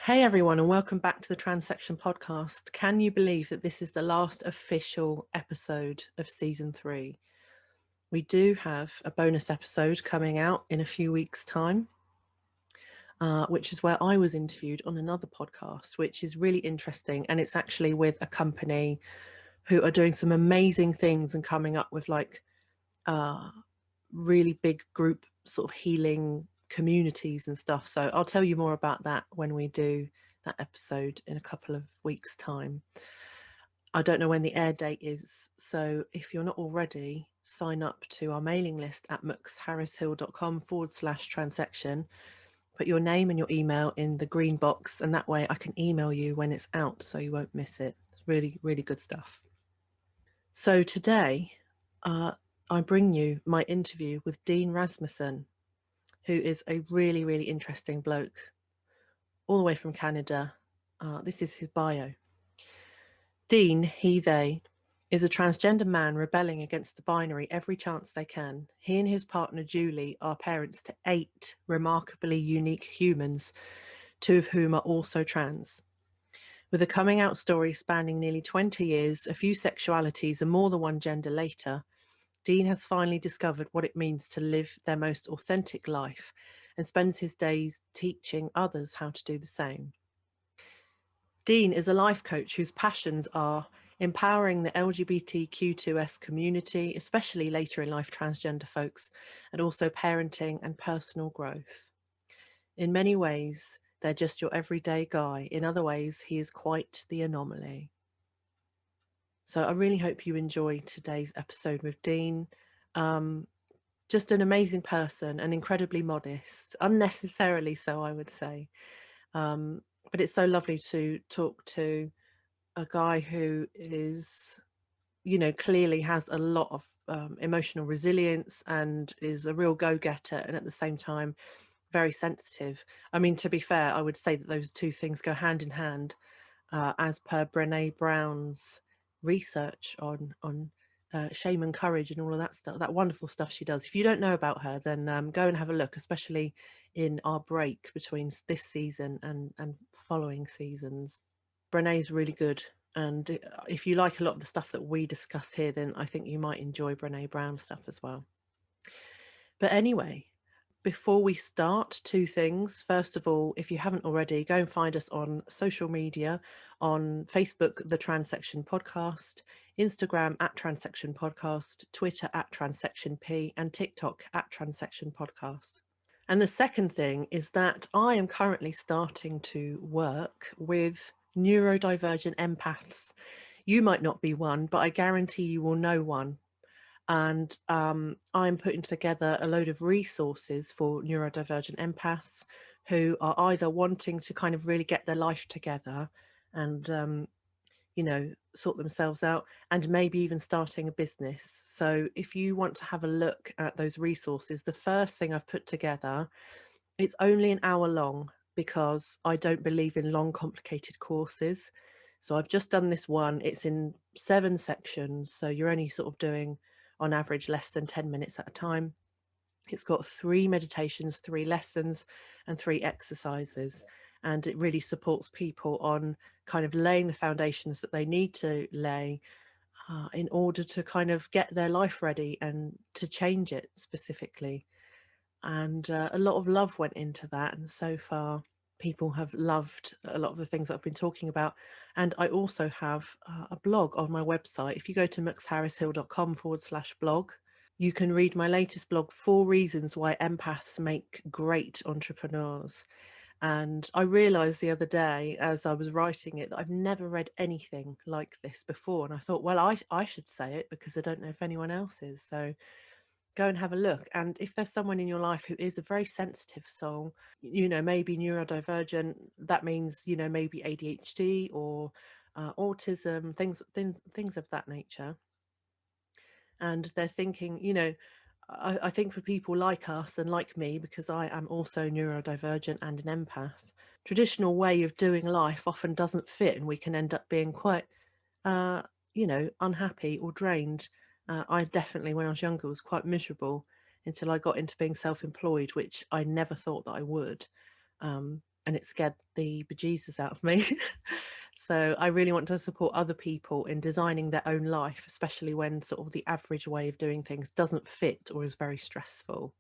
Hey everyone, and welcome back to the Transection podcast. Can you believe that this is the last official episode of season 3? We do have a bonus episode coming out in a few weeks' time, which is where I was interviewed on another podcast, which is really interesting. And it's actually with a company who are doing some amazing things and coming up with really big group sort of healing communities and stuff. So I'll tell you more about that when we do that episode in a couple of weeks' time. I don't know when the air date is, so if you're not already, sign up to our mailing list at mooksharrishill.com/transection. Put your name and your email in the green box, and that way I can email you when it's out so you won't miss it. It's really, really good stuff. So today, I bring you my interview with Dean Rasmussen, who is a really, really interesting bloke, all the way from Canada. This is his bio. Dean, he, they, is a transgender man rebelling against the binary every chance they can. He and his partner Julie are parents to 8 remarkably unique humans, 2 of whom are also trans. With a coming out story spanning nearly 20 years, a few sexualities and more than one gender later, Dean has finally discovered what it means to live their most authentic life and spends his days teaching others how to do the same. Dean is a life coach whose passions are empowering the LGBTQ2S community, especially later in life transgender folks, and also parenting and personal growth. In many ways, they're just your everyday guy. In other ways, he is quite the anomaly. So I really hope you enjoy today's episode with Dean. Just an amazing person and incredibly modest, unnecessarily so, I would say. But it's so lovely to talk to a guy who is, clearly has a lot of emotional resilience and is a real go-getter, and at the same time, very sensitive. I mean, to be fair, I would say that those two things go hand in hand, as per Brené Brown's research on shame and courage and all of that stuff, that wonderful stuff she does. If you don't know about her, then go and have a look, especially in our break between this season and following seasons. Brené's really good. And if you like a lot of the stuff that we discuss here, then I think you might enjoy Brené Brown stuff as well. But anyway, before we start, 2 things. First of all, if you haven't already, go and find us on social media, on Facebook, the Transection Podcast, Instagram at Transection Podcast, Twitter at Transection P, and TikTok at Transection Podcast. And the second thing is that I am currently starting to work with neurodivergent empaths. You might not be one, but I guarantee you will know one. And I'm putting together a load of resources for neurodivergent empaths who are either wanting to kind of really get their life together and, sort themselves out, and maybe even starting a business. So if you want to have a look at those resources, the first thing I've put together, it's only an hour long because I don't believe in long, complicated courses. So I've just done this one. It's in 7 sections. So you're only sort of doing, on average, less than 10 minutes at a time. It's got 3 meditations, 3 lessons, and 3 exercises. And it really supports people on kind of laying the foundations that they need to lay in order to kind of get their life ready and to change it specifically. And a lot of love went into that. And so far, people have loved a lot of the things that I've been talking about. And I also have a blog on my website. If you go to mooksharrishill.com/blog, you can read my latest blog, 4 reasons why empaths make great entrepreneurs. And I realized the other day as I was writing it that I've never read anything like this before. And I thought, well, I should say it because I don't know if anyone else is. So go and have a look. And if there's someone in your life who is a very sensitive soul, maybe neurodivergent, that means, maybe ADHD or autism, things of that nature. And they're thinking, I think for people like us and like me, because I am also neurodivergent and an empath, traditional way of doing life often doesn't fit, and we can end up being quite, unhappy or drained. I definitely, when I was younger, was quite miserable until I got into being self-employed, which I never thought that I would. And and it scared the bejesus out of me. So I really want to support other people in designing their own life, especially when sort of the average way of doing things doesn't fit or is very stressful.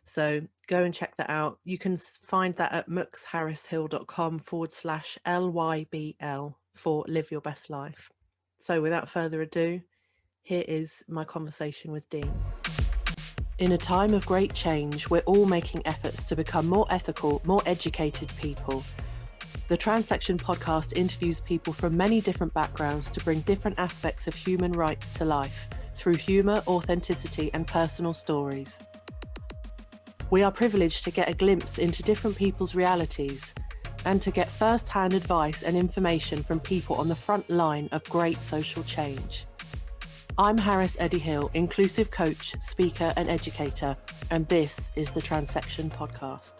So go and check that out. You can find that at mooksharrishill.com/LYBL for Live Your Best Life. So without further ado, here is my conversation with Dean. In a time of great change, we're all making efforts to become more ethical, more educated people. The Transection podcast interviews people from many different backgrounds to bring different aspects of human rights to life through humour, authenticity, and personal stories. We are privileged to get a glimpse into different people's realities and to get first-hand advice and information from people on the front line of great social change. I'm Harris Eddie Hill, inclusive coach, speaker and educator, and this is the Transection podcast.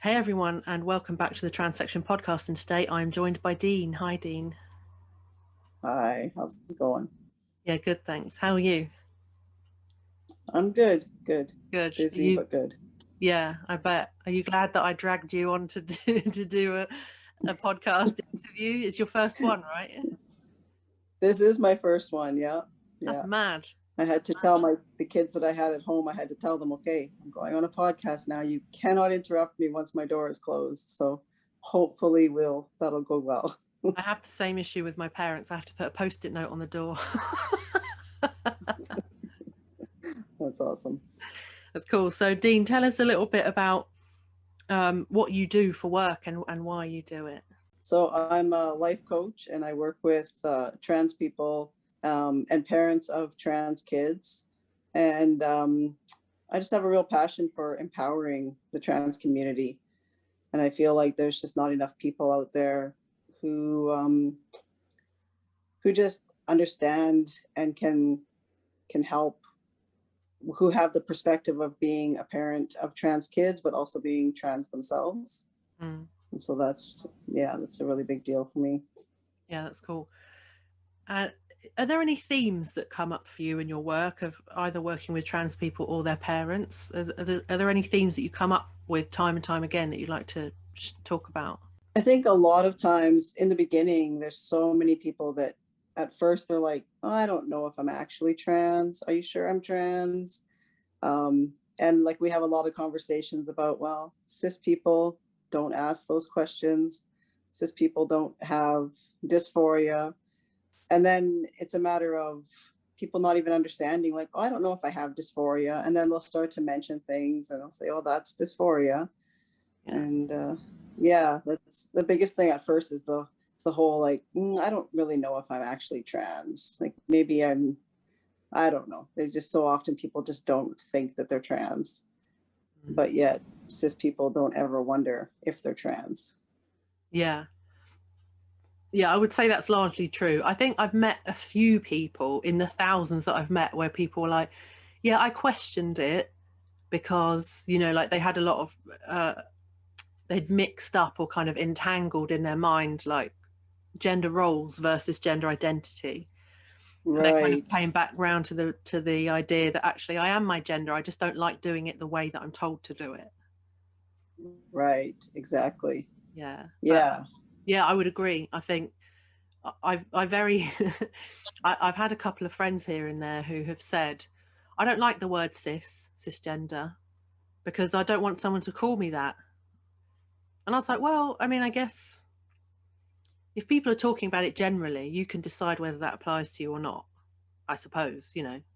Hey everyone, and welcome back to the Transection podcast. And today I'm joined by Dean. Hi, Dean. Hi, how's it going? Yeah, good, thanks. How are you? I'm good. Good. Busy, but good. Yeah, I bet. Are you glad that I dragged you on to do a podcast interview? It's your first one, right? This is my first one. Yeah. That's mad. I had to tell the kids that I had at home, I had to tell them, okay, I'm going on a podcast now. You cannot interrupt me once my door is closed. So hopefully that'll go well. I have the same issue with my parents. I have to put a Post-it note on the door. That's awesome. That's cool. So Dean, tell us a little bit about what you do for work and why you do it. So I'm a life coach and I work with trans people and parents of trans kids. And I just have a real passion for empowering the trans community. And I feel like there's just not enough people out there who just understand and can help, who have the perspective of being a parent of trans kids, but also being trans themselves. And so that's a really big deal for me. Yeah, that's cool. Are there any themes that come up for you in your work of either working with trans people or their parents? Are there any themes that you come up with time and time again that you'd like to talk about? I think a lot of times in the beginning, there's so many people that at first they're like, oh, I don't know if I'm actually trans. Are you sure I'm trans? And like we have a lot of conversations about, well, cis people don't ask those questions. Cis people don't have dysphoria. And then it's a matter of people not even understanding, like, oh, I don't know if I have dysphoria. And then they'll start to mention things and they'll say, oh, that's dysphoria. Yeah. And that's the biggest thing at first is the whole, like, I don't really know if I'm actually trans. Like maybe I don't know. They just so often people just don't think that they're trans. But yet cis people don't ever wonder if they're trans. Yeah, I would say that's largely true. I think I've met a few people in the thousands that I've met where people were like, yeah, I questioned it because, like they had a lot of, they'd mixed up or kind of entangled in their mind, like gender roles versus gender identity. Right. They kind of came back round to the idea that actually I am my gender. I just don't like doing it the way that I'm told to do it. Right. Exactly. Yeah. Yeah. Yeah, I would agree. I think I've had a couple of friends here and there who have said, I don't like the word cisgender, because I don't want someone to call me that. And I was like, well, I mean, I guess if people are talking about it generally, you can decide whether that applies to you or not, I suppose,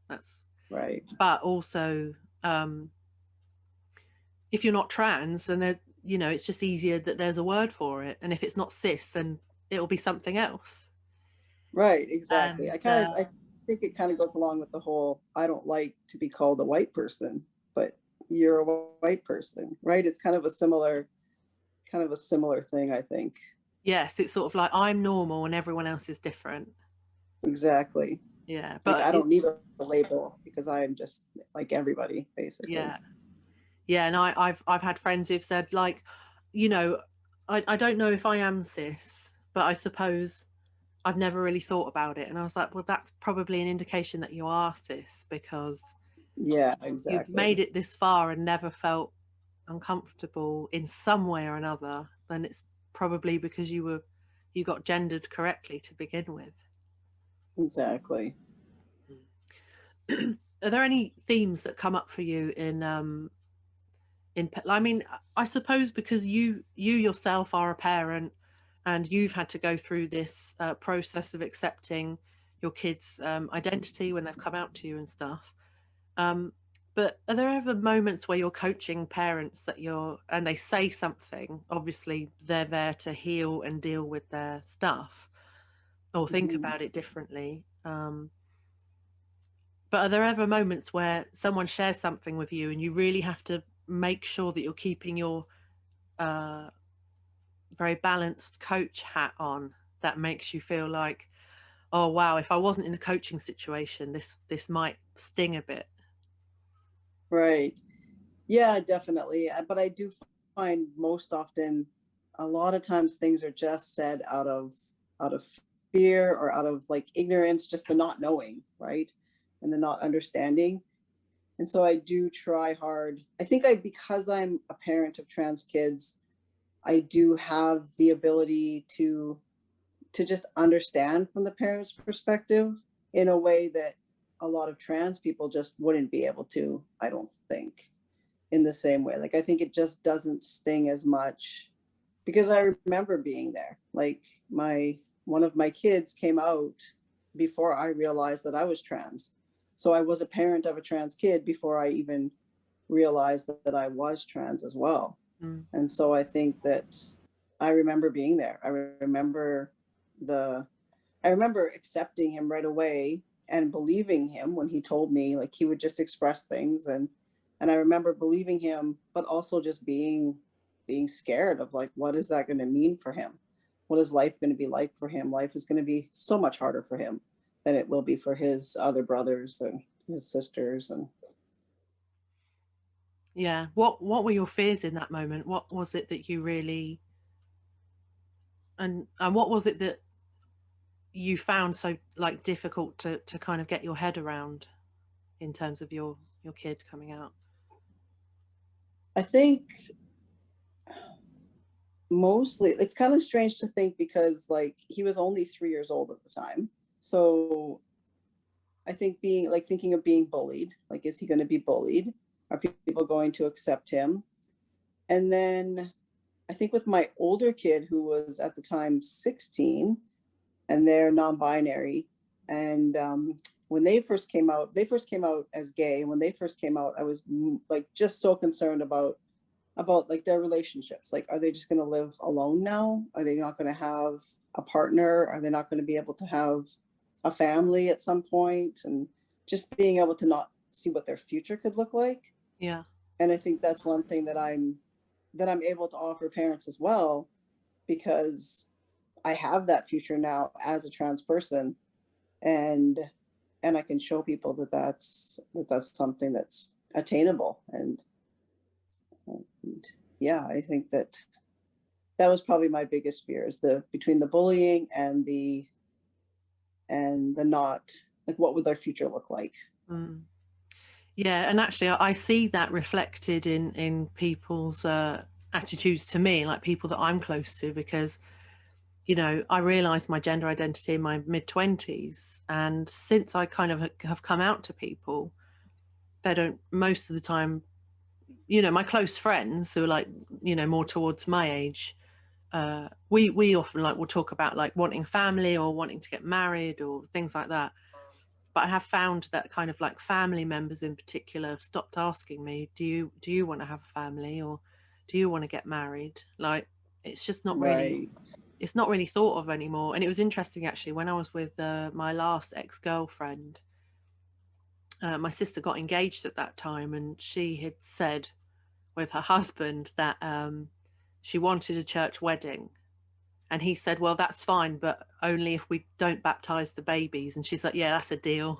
that's right. But also, if you're not trans, then it's just easier that there's a word for it. And if it's not cis, then it'll be something else. Right, exactly. And, I think it kind of goes along with the whole, I don't like to be called a white person, but you're a white person, right? It's kind of a similar thing, I think. Yes, it's sort of like I'm normal and everyone else is different. Exactly. Yeah, but like, I don't need a label because I'm just like everybody, basically. Yeah, Yeah, and I've had friends who've said, like, you know, I don't know if I am cis, but I suppose I've never really thought about it. And I was like, well, that's probably an indication that you are cis, because Yeah, you've exactly. made it this far and never felt uncomfortable in some way or another. Then it's probably because you got gendered correctly to begin with. Exactly. Are there any themes that come up for you I mean, I suppose because you yourself are a parent, and you've had to go through this process of accepting your kids' identity when they've come out to you and stuff. Um, but are there ever moments where you're coaching parents and they say something? Obviously, they're there to heal and deal with their stuff or think Mhm. about it differently. But are there ever moments where someone shares something with you and you really have to make sure that you're keeping your uh, very balanced coach hat on, that makes you feel like, oh wow, if I wasn't in a coaching situation, this might sting a bit? Right. Yeah, definitely. But I do find most often, a lot of times things are just said out of fear or out of like ignorance, just the not knowing, right? And the not understanding. And so I do try hard. I think I because I'm a parent of trans kids, I do have the ability to just understand from the parent's perspective in a way that a lot of trans people just wouldn't be able to, I don't think, in the same way. Like I think it just doesn't sting as much because I remember being there. Like my one of my kids came out before I realized that I was trans. So I was a parent of a trans kid before I even realized that I was trans as well. Mm. And so I think that I remember being there. The I remember accepting him right away and believing him when he told me like he would just express things, and I remember believing him but also just being scared of like what is that going to mean for him? What is life going to be like for him? Life is going to be so much harder for him than it will be for his other brothers and his sisters. And Yeah. What were your fears in that moment? What was it that you really and what was it that you found so like difficult to kind of get your head around in terms of your kid coming out? I think mostly it's kind of strange to think because like he was only 3 years old at the time. So I think being like thinking of being bullied, like, is he going to be bullied? Are people going to accept him? And then I think with my older kid, who was at the time 16, and they're non binary. And when they first came out as gay. When they first came out, I was like just so concerned about like their relationships. Like, are they just going to live alone now? Are they not going to have a partner? Are they not going to be able to have a family at some point? And just being able to not see what their future could look like. Yeah. And I think that's one thing that I'm able to offer parents as well, because I have that future now as a trans person, and I can show people that that's something that's attainable. And yeah, I think that that was probably my biggest fear, is the between the bullying and the not, like, what would their future look like. Mm. Yeah, and actually, I see that reflected in people's attitudes to me, like people that I'm close to, because I realized my gender identity in my mid-20s, and since I kind of have come out to people, they don't most of the time. My close friends who are like more towards my age, we often like will talk about like wanting family or wanting to get married or things like that. But I have found that kind of like family members in particular have stopped asking me, do you want to have a family, or do you want to get married? Like, it's just not really Right. it's not really thought of anymore. And it was interesting actually, when I was with my last ex-girlfriend, my sister got engaged at that time, and she had said with her husband that she wanted a church wedding. And he said, well, that's fine, but only if we don't baptize the babies. And she's like, yeah, that's a deal.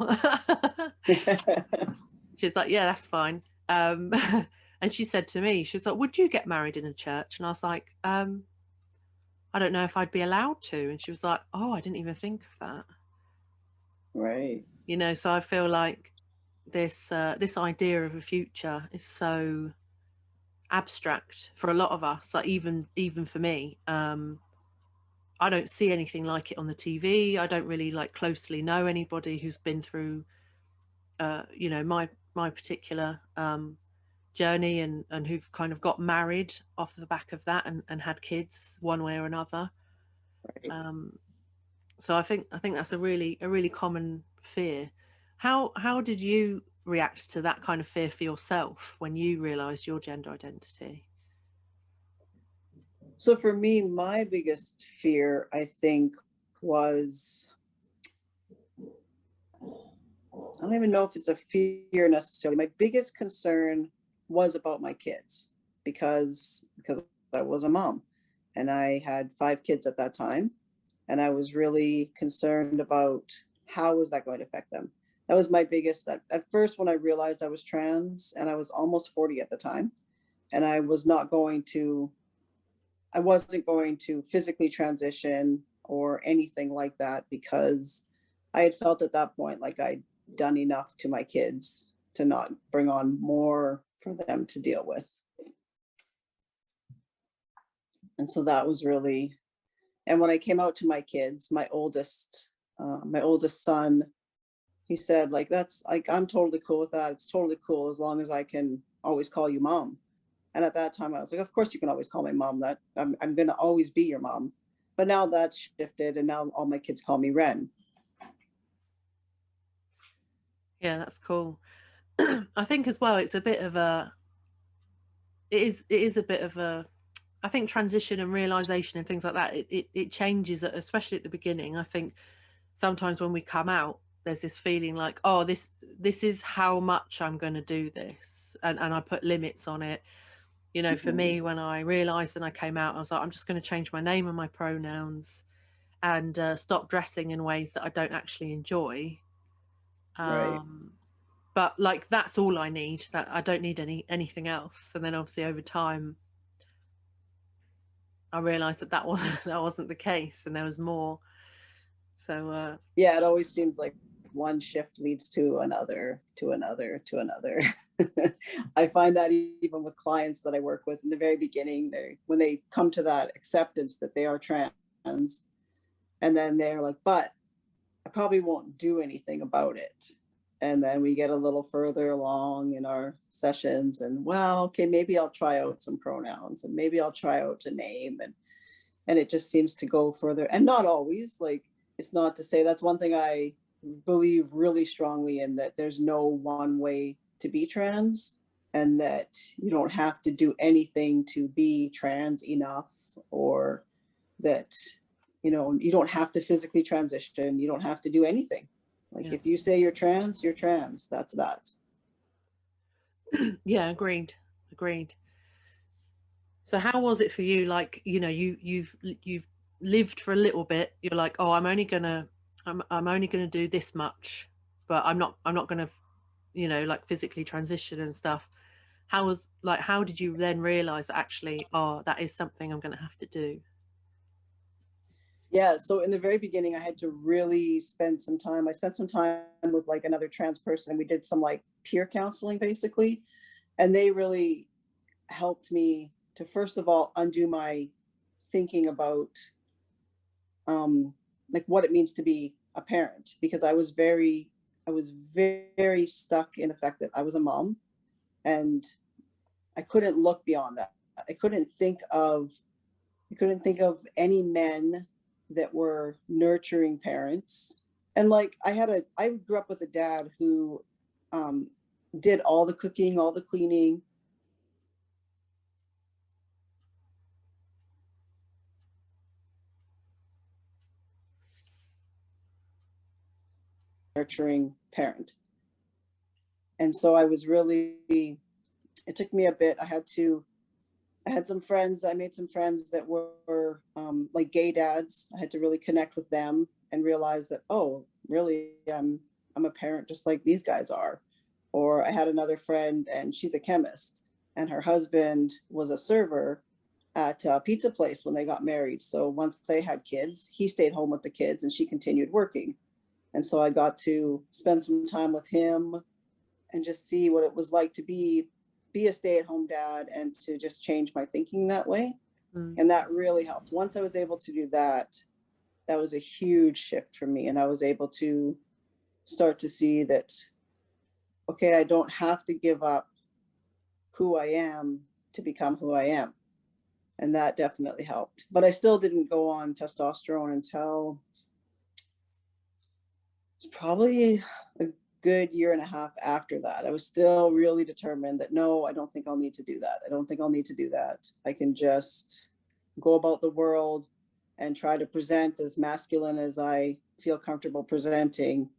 She's like, yeah, that's fine. And she said to me, she was like, would you get married in a church? And I was like, I don't know if I'd be allowed to. And she was like, oh, I didn't even think of that. Right. You know, so I feel like this idea of a future is so abstract for a lot of us, like even for me. I don't see anything like it on the TV. I don't really like closely know anybody who's been through you know, my particular journey, and who've kind of got married off the back of that, and had kids one way or another. Right. um so I think that's a really common fear. How did you react to that kind of fear for yourself when you realized your gender identity? So for me, my biggest fear, I think, was, I don't even know if it's a fear necessarily. My biggest concern was about my kids, because I was a mom and I had 5 kids at that time, and I was really concerned about how was that going to affect them. That was my biggest, at first, when I realized I was trans, and I was almost 40 at the time, and I wasn't going to physically transition or anything like that, because I had felt at that point like I'd done enough to my kids to not bring on more for them to deal with. And so that was really, and when I came out to my kids, my oldest son, he said, like, that's like, I'm totally cool with that. It's totally cool as long as I can always call you mom. And at that time, I was like, of course you can always call me mom. That I'm going to always be your mom. But now that's shifted, and now all my kids call me Ren. Yeah, that's cool. I think as well, it's a bit of a, it is a bit of a, I think transition and realization and things like that, it changes, especially at the beginning. I think sometimes when we come out, there's this feeling like, oh, this is how much I'm going to do this, and I put limits on it. You know, for Mhm. me, when I realized and I came out, I was like, I'm just going to change my name and my pronouns, and stop dressing in ways that I don't actually enjoy. Right. Um, but like that's all I need. That I don't need anything else. And then obviously over time, I realized that that wasn't that wasn't the case, and there was more. So Yeah, it always seems like one shift leads to another, to another, to another. I find that even with clients that I work with in the very beginning, when they come to that acceptance that they are trans, and then they're like, but I probably won't do anything about it. And then we get a little further along in our sessions, and, well, okay, maybe I'll try out some pronouns, and maybe I'll try out a name, and it just seems to go further. And not always, like, it's not to say, that's one thing I believe really strongly in, that there's no one way to be trans, and that you don't have to do anything to be trans enough, or that, you don't have to physically transition, you don't have to do anything. Like, yeah. if you say you're trans, you're trans, that's that. Yeah, agreed. So how was it for you? Like, you know, you've lived for a little bit. You're like, oh, I'm only gonna do this much, but I'm not gonna, you know, like physically transition and stuff. How did you then realize that actually, oh, that is something I'm gonna have to do? Yeah, so in the very beginning, I had to really I spent some time with, like, another trans person, and we did some, like, peer counseling, basically. And they really helped me to, first of all, undo my thinking about, um, like, what it means to be a parent, because I was very stuck in the fact that I was a mom, and I couldn't look beyond that. I couldn't think of I couldn't think of any men that were nurturing parents. And, like, I grew up with a dad who, um, did all the cooking, all the cleaning, nurturing parent. And so I was really, it took me a bit. I had some friends, I made some friends that were, like, gay dads. I had to really connect with them and realize that, oh, really, I'm a parent just like these guys are. Or I had another friend, and she's a chemist. and her husband was a server at a pizza place when they got married. So once they had kids, he stayed home with the kids and she continued working. And so I got to spend some time with him and just see what it was like to be a stay-at-home dad, and to just change my thinking that way. And that really helped. Once I was able to do that, that was a huge shift for me. And I was able to start to see that, okay, I don't have to give up who I am to become who I am. And that definitely helped. But I still didn't go on testosterone until it's probably a good year and a half after that. I was still really determined that, no, I don't think I'll need to do that. I don't think I'll need to do that. I can just go about the world and try to present as masculine as I feel comfortable presenting,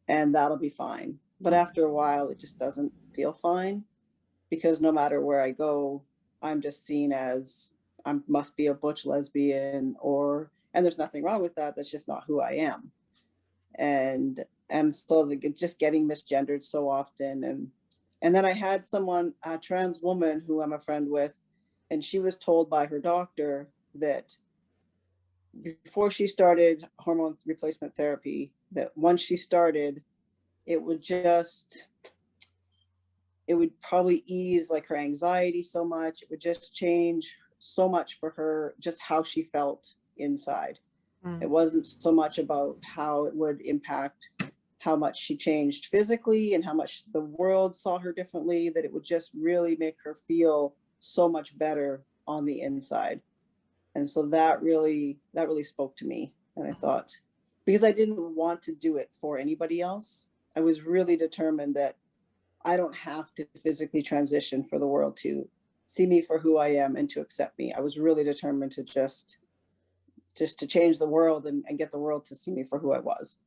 and that'll be fine. But after a while, it just doesn't feel fine, because no matter where I go, I'm just seen as I must be a butch lesbian, and there's nothing wrong with that. That's just not who I am. And so just getting misgendered so often. And then I had someone, a trans woman who I'm a friend with, and she was told by her doctor that before she started hormone replacement therapy, that once she started, it would probably ease like her anxiety so much. It would just change so much for her, just how she felt inside. It wasn't so much about how it would impact how much she changed physically and how much the world saw her differently, that it would just really make her feel so much better on the inside. And so that really spoke to me. And I thought, because I didn't want to do it for anybody else, I was really determined that I don't have to physically transition for the world to see me for who I am and to accept me. I was really determined to just to change the world and get the world to see me for who I was.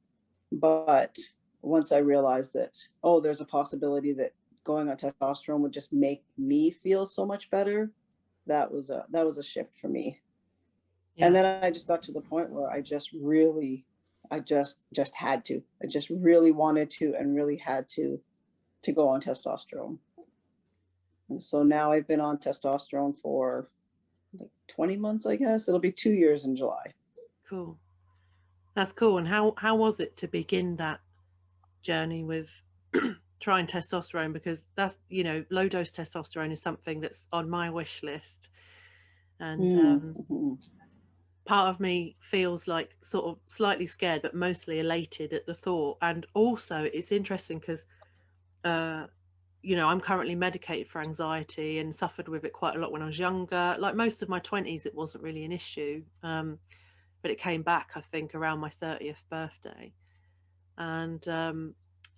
But once I realized that, oh, there's a possibility that going on testosterone would just make me feel so much better, that was a shift for me. Yeah. And then I just got to the point where I just had to. I just really wanted to and really had to go on testosterone. And so now I've been on testosterone for like 20 months, I guess. It'll be 2 years in July. Cool. That's cool. And how was it to begin that journey with trying testosterone? Because that's, low dose testosterone is something that's on my wish list. And part of me feels like sort of slightly scared, but mostly elated at the thought. And also it's interesting because, I'm currently medicated for anxiety and suffered with it quite a lot when I was younger. Like most of my 20s, it wasn't really an issue. But it came back, I think, around my 30th birthday. And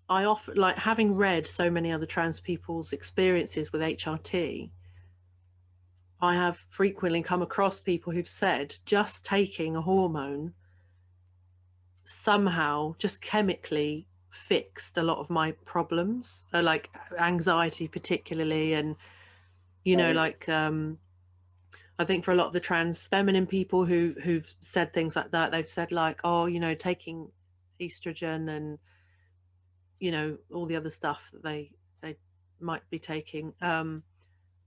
I often, like, having read so many other trans people's experiences with HRT, I have frequently come across people who've said just taking a hormone somehow just chemically fixed a lot of my problems, like anxiety particularly. And, Right. like, I think for a lot of the trans feminine people who've said things like that, they've said like, oh, taking estrogen and, all the other stuff that they might be taking,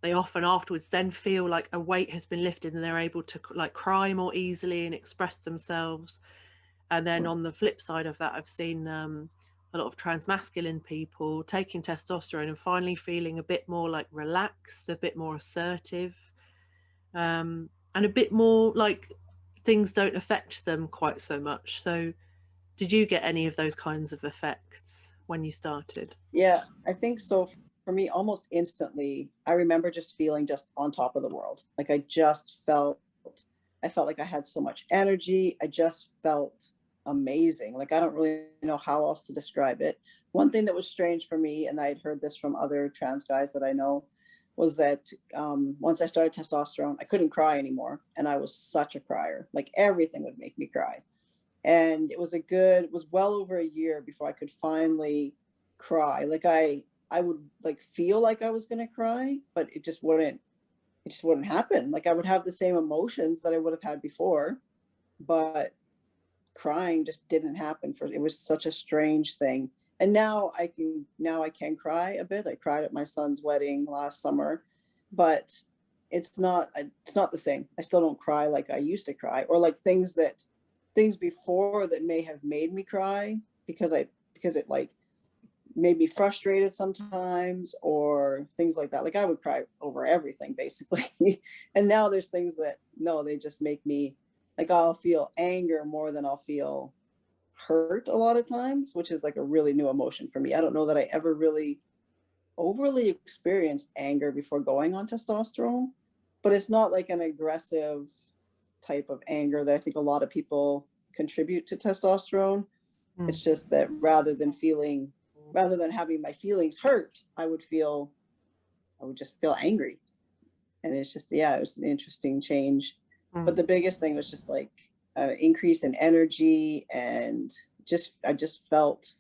they often afterwards then feel like a weight has been lifted and they're able to like cry more easily and express themselves. And then on the flip side of that, I've seen a lot of trans masculine people taking testosterone and finally feeling a bit more like relaxed, a bit more assertive, and a bit more like things don't affect them quite so much. So did you get any of those kinds of effects when you started? Yeah, I think so. For me, almost instantly, I remember just feeling just on top of the world. Like I felt like I had so much energy. I just felt amazing. Like I don't really know how else to describe it. One thing that was strange for me, and I had heard this from other trans guys that I know, was that once I started testosterone, I couldn't cry anymore. And I was such a crier. Like everything would make me cry. And it was well over a year before I could finally cry. Like I would like feel like I was going to cry, but it just wouldn't happen. Like I would have the same emotions that I would have had before, but crying just didn't happen. It was such a strange thing. And now I can cry a bit. I cried at my son's wedding last summer, but it's not the same. I still don't cry like I used to cry, or like things before that may have made me cry because it like made me frustrated sometimes, or things like that. Like I would cry over everything basically. And now there's things that, no, they just make me, like, I'll feel anger more than I'll feel hurt a lot of times, which is like a really new emotion for me. I don't know that I ever really overly experienced anger before going on testosterone, but it's not like an aggressive type of anger that I think a lot of people contribute to testosterone. It's just that rather than having my feelings hurt, I would just feel angry. And it's just, yeah, it was an interesting change. But the biggest thing was just like increase in energy, and I just felt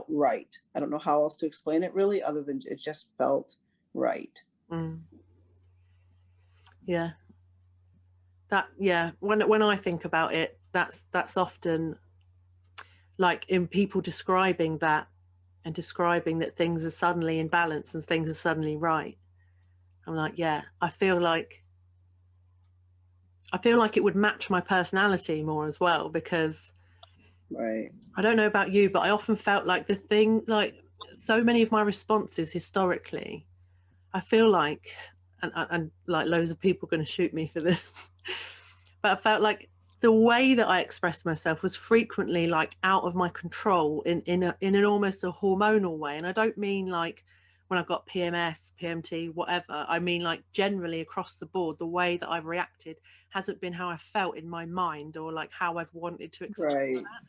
right. I don't know how else to explain it really, other than it just felt right. Yeah. When I think about it, that's often like in people describing that, and describing that things are suddenly in balance and things are suddenly right. I'm like, yeah, I feel like it would match my personality more as well, because Right. I don't know about you, but I often felt like so many of my responses historically, I feel like, and like loads of people are going to shoot me for this, but I felt like the way that I expressed myself was frequently like out of my control in an almost a hormonal way. And I don't mean like when I've got PMS, PMT, whatever. I mean like generally across the board, the way that I've reacted hasn't been how I felt in my mind, or like how I've wanted to express Right. that.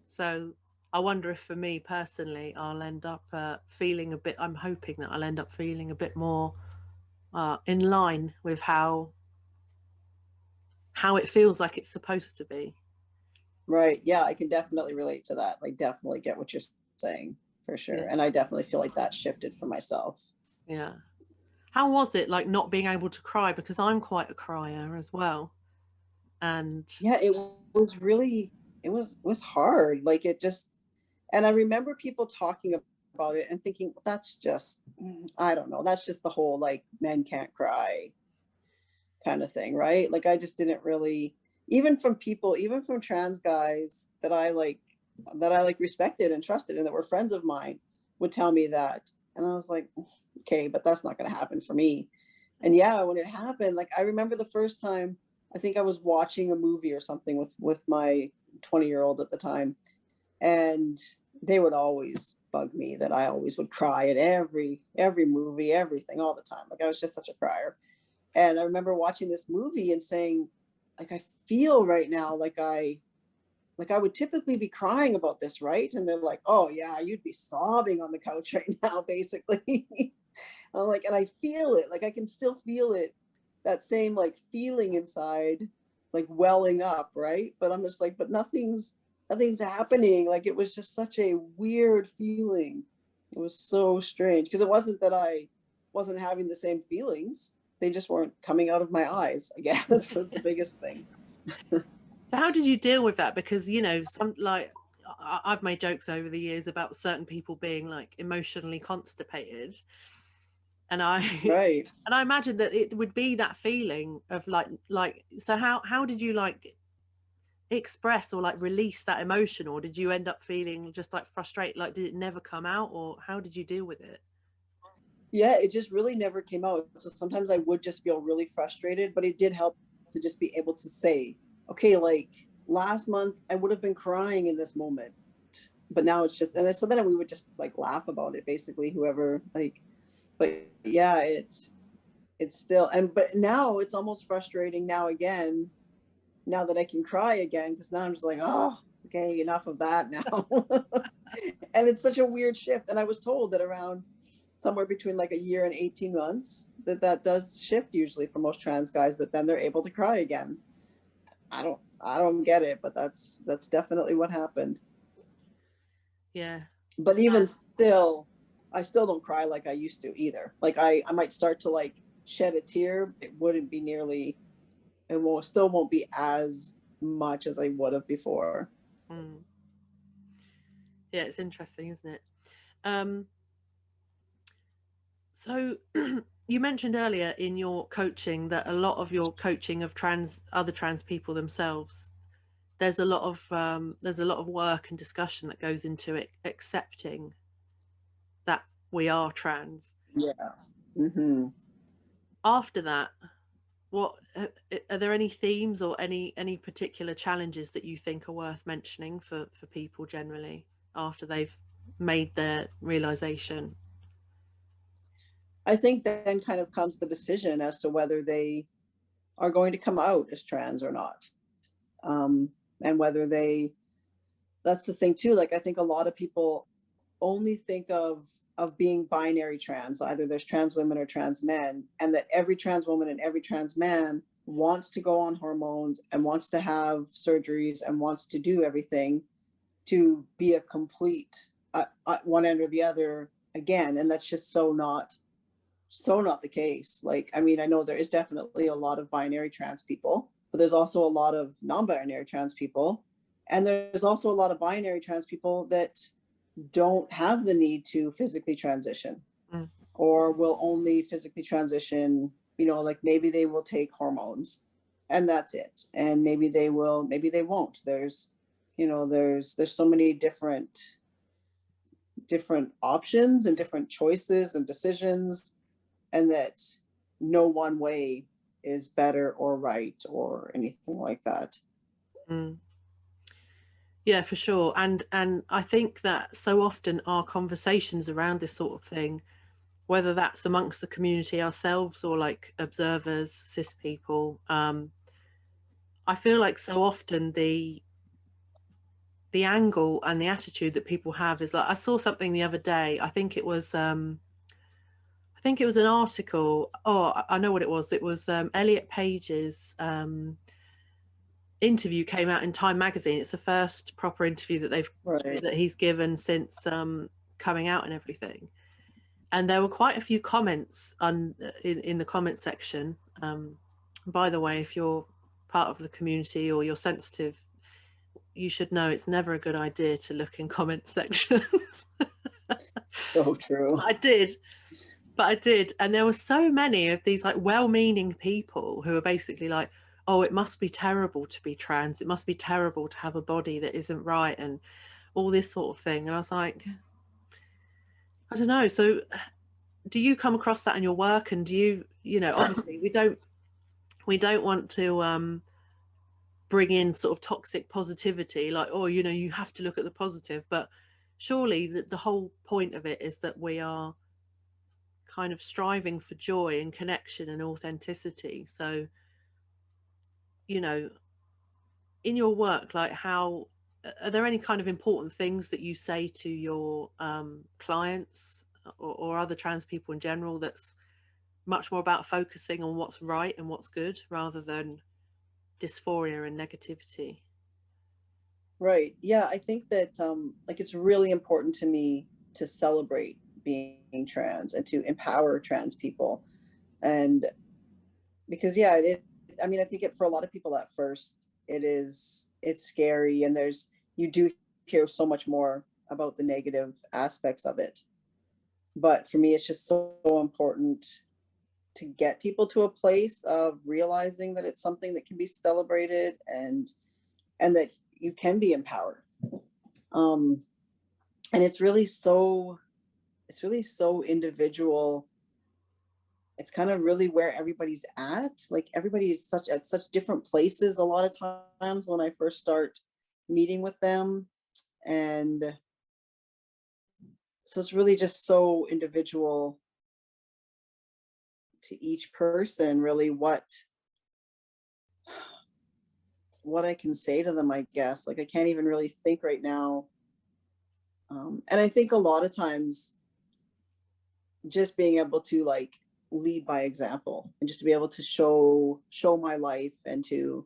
So I wonder if for me personally, I'll end up feeling a bit, I'm hoping that I'll end up feeling a bit more in line with how it feels like it's supposed to be. Right. Yeah, I can definitely relate to that. Like, definitely get what you're saying, for Yeah. sure. And I definitely feel like that shifted for myself. Yeah. How was it like not being able to cry? Because I'm quite a crier as well. And Yeah, it was really, it was hard. Like, it just, and I remember people talking about it and thinking, well, that's just, I don't know, that's just the whole like men can't cry kind of thing, right? Like, I just didn't really, even from people, even from trans guys that I like respected and trusted and that were friends of mine, would tell me that. And I was like, okay, but that's not going to happen for me. And yeah, when it happened, like I remember the first time, I think I was watching a movie or something with my 20-year-old at the time, and they would always bug me that I always would cry at every movie, everything, all the time. Like I was just such a crier. And I remember watching this movie and saying, like, I feel right now like I would typically be crying about this, right? And they're like, oh yeah, you'd be sobbing on the couch right now, basically. I'm like, and I feel it, like I can still feel it, that same like feeling inside, like welling up, right? But I'm just like, but nothing's happening. Like it was just such a weird feeling. It was so strange because it wasn't that I wasn't having the same feelings. They just weren't coming out of my eyes, I guess was the biggest thing. how did you deal with that? Because, you know, I've made jokes over the years about certain people being like emotionally constipated. And I Right. and I imagine that it would be that feeling of so how did you like express or like release that emotion, or did you end up feeling just like frustrated, like did it never come out, or how did you deal with it? Yeah, it just really never came out. So sometimes I would just feel really frustrated, but it did help to just be able to say, okay, like last month I would have been crying in this moment, but now it's just, and so then we would just like laugh about it, basically, whoever, like, but yeah, it's still, but now it's almost frustrating now again, now that I can cry again, because now I'm just like, oh, okay, enough of that now. And it's such a weird shift. And I was told that around somewhere between like a year and 18 months that does shift usually for most trans guys, that then they're able to cry again. I don't get it, but that's definitely what happened. Yeah. But even still, I still don't cry like I used to either. Like I might start to like shed a tear. It wouldn't be nearly, it won't be as much as I would have before. Mm. Yeah, it's interesting, isn't it? um so You mentioned earlier in your coaching that a lot of your coaching of other trans people themselves, there's a lot of work and discussion that goes into it, accepting that we are trans. Yeah. Hmm. After that, what are there any themes or any particular challenges that you think are worth mentioning for people generally after they've made their realization? I think then kind of comes the decision as to whether they are going to come out as trans or not. Um, and whether they, that's the thing too. Like, I think a lot of people only think of being binary trans, either there's trans women or trans men, and that every trans woman and every trans man wants to go on hormones and wants to have surgeries and wants to do everything to be a complete one end or the other again. And that's just so not the case. Like, I mean, I know there is definitely a lot of binary trans people, but there's also a lot of non-binary trans people, and there's also a lot of binary trans people that don't have the need to physically transition, Mm, or will only physically transition, like maybe they will take hormones and that's it. And maybe they will, maybe they won't. There's so many different options and different choices and decisions, and that no one way is better or right or anything like that. mm. Yeah, for sure. And I think that so often our conversations around this sort of thing, whether that's amongst the community ourselves or like observers, cis people, I feel like so often the angle and the attitude that people have is like, I saw something the other day. I think it was an article. Oh, I know what it was. It was Elliot Page's interview came out in Time magazine. It's the first proper interview Right. that he's given since coming out and everything. And there were quite a few comments in the comment section. By the way, if you're part of the community or you're sensitive, you should know it's never a good idea to look in comment sections. So true. I did, but I did. And there were so many of these like well-meaning people who are basically like, oh, it must be terrible to be trans. It must be terrible to have a body that isn't right and all this sort of thing. And I was like, I don't know. So do you come across that in your work? And do obviously we don't want to bring in sort of toxic positivity, like, oh, you have to look at the positive. But surely the whole point of it is that we are kind of striving for joy and connection and authenticity. So, you know, in your work, like how are there any kind of important things that you say to your clients or other trans people in general that's much more about focusing on what's right and what's good rather than dysphoria and negativity? Right. Yeah, I think that like it's really important to me to celebrate being trans and to empower trans people. And because yeah, I mean, I think it for a lot of people at first it's scary, and you do hear so much more about the negative aspects of it. But for me it's just so important to get people to a place of realizing that it's something that can be celebrated, and that you can be empowered. um and it's really so individual. It's kind of really where everybody's at. Like, everybody is at such different places a lot of times when I first start meeting with them. And so it's really just so individual to each person, really, what I can say to them, I guess. Like, I can't even really think right now. And I think a lot of times just being able to like lead by example, and just to be able to show my life, and to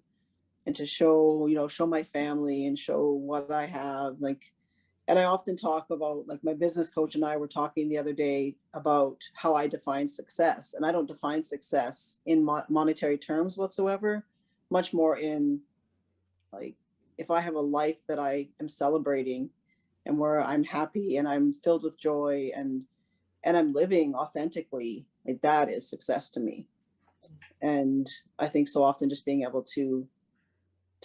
show my family and show what I have, like. And I often talk about, like, my business coach and I were talking the other day about how I define success, and I don't define success in monetary terms whatsoever, much more in, like, if I have a life that I am celebrating, and where I'm happy and I'm filled with joy, and I'm living authentically, Like that is success to me. And I think so often just being able to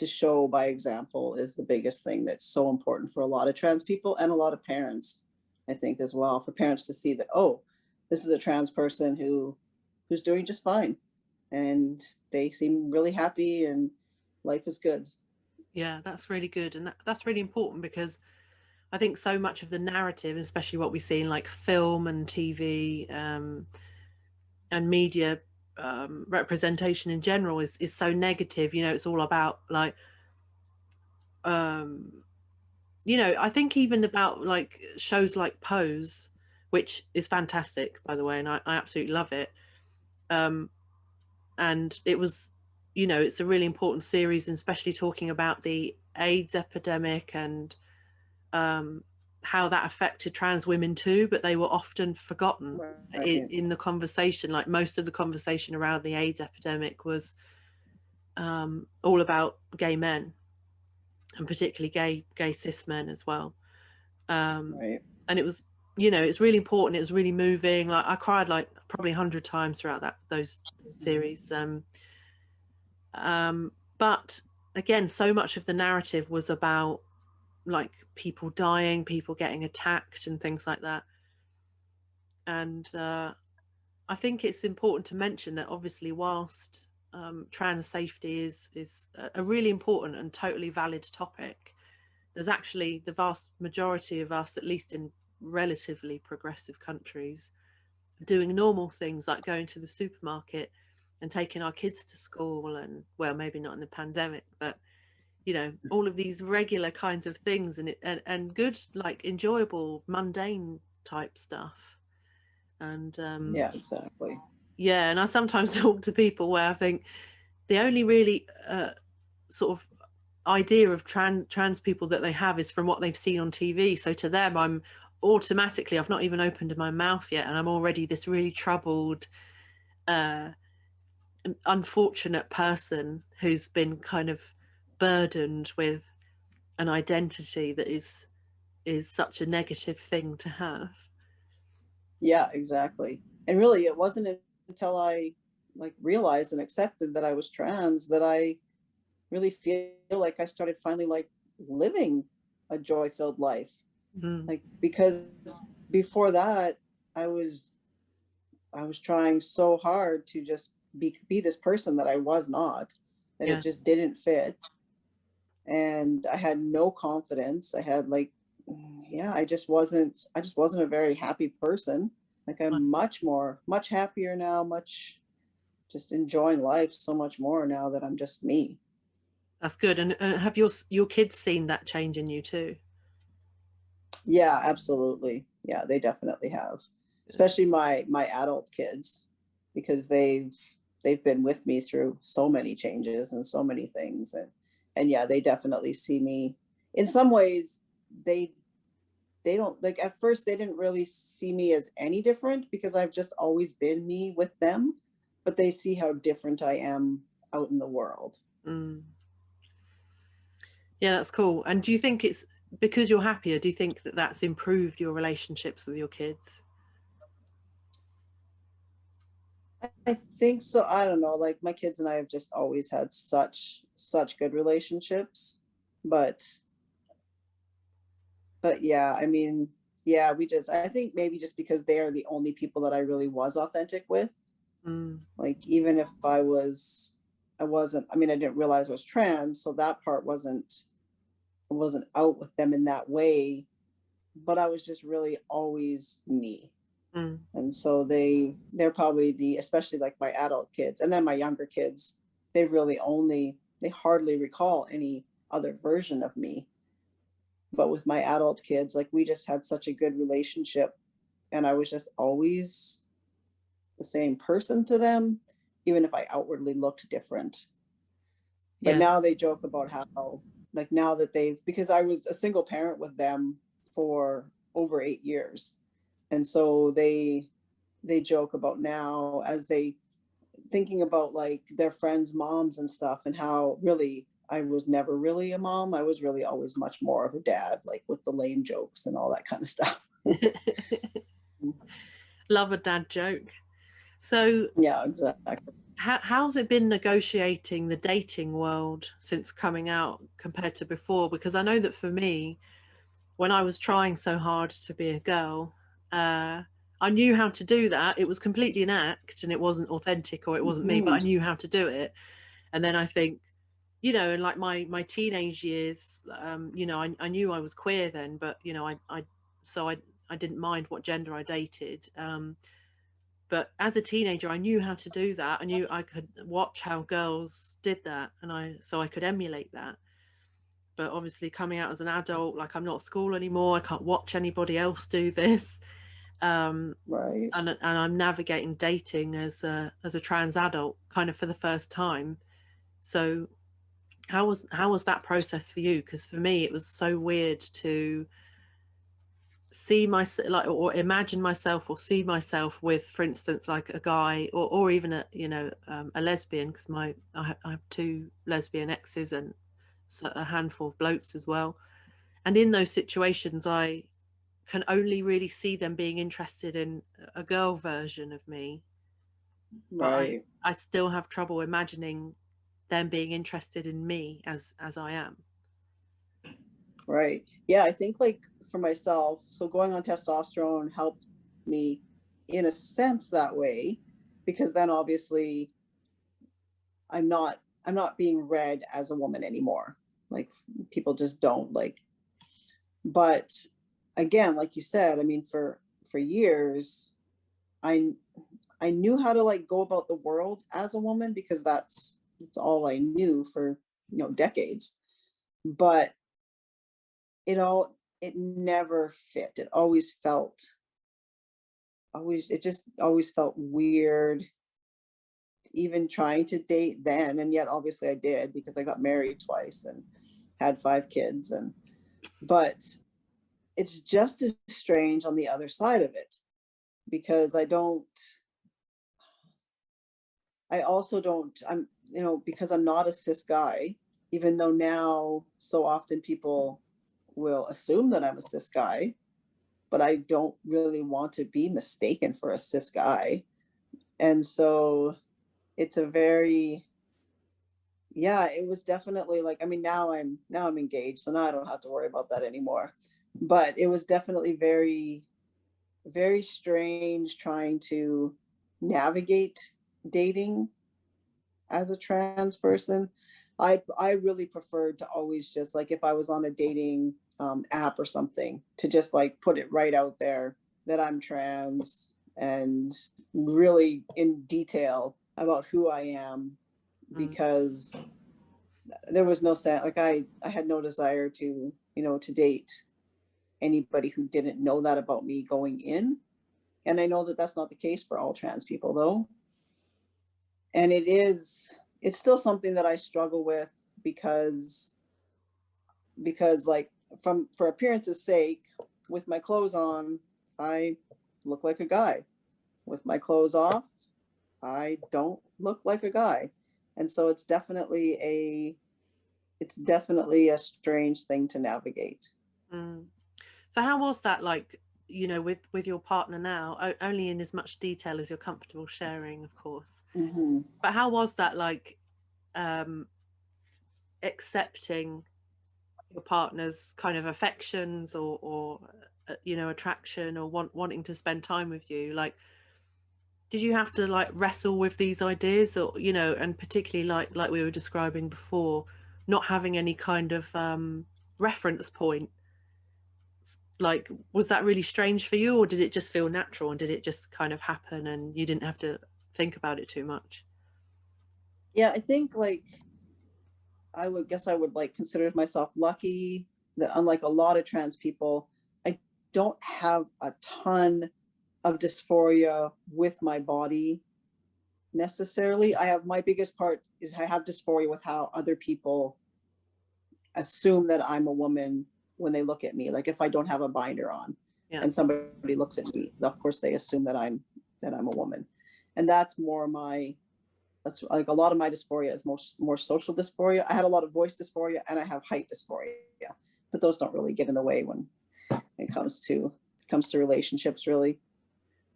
show by example is the biggest thing that's so important for a lot of trans people and a lot of parents, I think, as well, for parents to see that, oh, this is a trans person who's doing just fine and they seem really happy and life is good. Yeah, that's really good. And that's really important, because I think so much of the narrative, especially what we see in like film and TV, and media, representation in general, is so negative. You know, it's all about like, you know, I think even about like shows like Pose, which is fantastic, by the way, and I absolutely love it. Um, and it was, you know, it's a really important series, and especially talking about the AIDS epidemic and, how that affected trans women too, but they were often forgotten Right. in the conversation. Like most of the conversation around the AIDS epidemic was, all about gay men, and particularly gay cis men as well. Um, Right. and it was, you know, it's really important. It was really moving. Like I cried like probably 100 times throughout those series. But again, so much of the narrative was about like people dying, people getting attacked, and things like that. And I think it's important to mention that obviously, whilst, trans safety is a really important and totally valid topic, there's actually the vast majority of us, at least in relatively progressive countries, doing normal things like going to the supermarket and taking our kids to school, and well, maybe not in the pandemic, but you know, all of these regular kinds of things, and good, like enjoyable mundane type stuff. And Yeah, exactly. yeah, and I sometimes talk to people where I think the only really, sort of idea of trans people that they have is from what they've seen on TV. So to them, I'm automatically, I've not even opened my mouth yet, and I'm already this really troubled, uh, unfortunate person who's been kind of burdened with an identity that is such a negative thing to have. Yeah, exactly. And really, it wasn't until I like realized and accepted that I was trans that I really feel like I started finally like living a joy-filled life. Mm, Like because before that, I was I was trying so hard to just be this person that I was not, that it yeah, just didn't fit. And I had no confidence. I had like, yeah, I just wasn't a very happy person. Like I'm much happier now, much just enjoying life so much more now that I'm just me. that's good. And have your kids seen that change in you too? Yeah, absolutely. Yeah, they definitely have. Especially my adult kids, because they've been with me through so many changes and so many things. And yeah, they definitely see me in some ways. they they don't like, at first they didn't really see me as any different because I've just always been me with them, but they see how different I am out in the world. Mm. Yeah, that's cool. And do you think it's because you're happier? Do you think that that's improved your relationships with your kids? I think so. I don't know. Like my kids and I have just always had such good relationships, but yeah, I mean, yeah, we just I think maybe just because they are the only people that I really was authentic with. Mm, Like even if I wasn't, I mean, I didn't realize I was trans, so that part wasn't out with them in that way, but I was just really always me. mm, And so they're probably the, especially like my adult kids and then my younger kids, they hardly recall any other version of me. But with my adult kids, like we just had such a good relationship and I was just always the same person to them, even if I outwardly looked different. But yeah, now they joke about how, like now that because I was a single parent with them for over 8 years. And so they joke about now as they thinking about like their friends' moms and stuff and how really I was never really a mom. I was really always much more of a dad, like with the lame jokes and all that kind of stuff. love a dad joke. So Yeah, exactly. how's it been negotiating the dating world since coming out compared to before? Because I know that for me, when I was trying so hard to be a girl, I knew how to do that. It was completely an act and it wasn't authentic or it wasn't me, but I Mhm. knew how to do it. And then I think, you know, in like my teenage years, you know, I knew I was queer then, but you know, I didn't mind what gender I dated. But as a teenager, I knew how to do that. I knew I could watch how girls did that, and I could emulate that. But obviously, coming out as an adult, like I'm not at school anymore, I can't watch anybody else do this, um, Right. and I'm navigating dating as a trans adult, kind of for the first time. So how was that process for you? Because for me, it was so weird to see myself like or imagine myself or see myself with, for instance, like a guy or even a, you know, a lesbian, because I have two lesbian exes and a handful of blokes as well, and in those situations I can only really see them being interested in a girl version of me, but Right. I still have trouble imagining them being interested in me as I am. Right. Yeah, I think like for myself, so going on testosterone helped me in a sense that way, because then obviously I'm not being read as a woman anymore. Like people just don't like, but again, like you said, I mean for years I I knew how to like go about the world as a woman because that's all I knew for, you know, decades. But it never fit. It just always felt weird even trying to date then, and yet obviously I did because I got married twice and had 5 kids, and but it's just as strange on the other side of it because I also don't I'm you know, because I'm not a cis guy, even though now so often people will assume that I'm a cis guy, but I don't really want to be mistaken for a cis guy. And so it's a very, yeah, it was definitely like, I mean, now I'm engaged, so now I don't have to worry about that anymore. But it was definitely very, very strange trying to navigate dating as a trans person. I really preferred to always just like if I was on a dating app or something to just like put it right out there that I'm trans and really in detail about who I am, Mm. because there was no sense like I had no desire to, you know, to date anybody who didn't know that about me going in. And I know that that's not the case for all trans people though, and it's still something that I struggle with because like from for appearance's sake, with my clothes on, I look like a guy. With my clothes off, I don't look like a guy. And so it's definitely a strange thing to navigate. Mm. So how was that like, you know, with your partner now, only in as much detail as you're comfortable sharing, of course. Mm-hmm. But how was that like, um, accepting your partner's kind of affections or you know, attraction or wanting to spend time with you? Like, did you have to like wrestle with these ideas, or you know, and particularly like we were describing before, not having any kind of reference point? Like, was that really strange for you, or did it just feel natural and did it just kind of happen and you didn't have to think about it too much? Yeah, I think like I would like consider myself lucky that unlike a lot of trans people, I don't have a ton of dysphoria with my body necessarily. I have my biggest part is I have dysphoria with how other people assume that I'm a woman when they look at me. Like if I don't have a binder on Yeah. and somebody looks at me, of course they assume that I'm a woman. And that's like a lot of my dysphoria is more social dysphoria. I had a lot of voice dysphoria and I have height dysphoria, but those don't really get in the way when it comes to relationships really.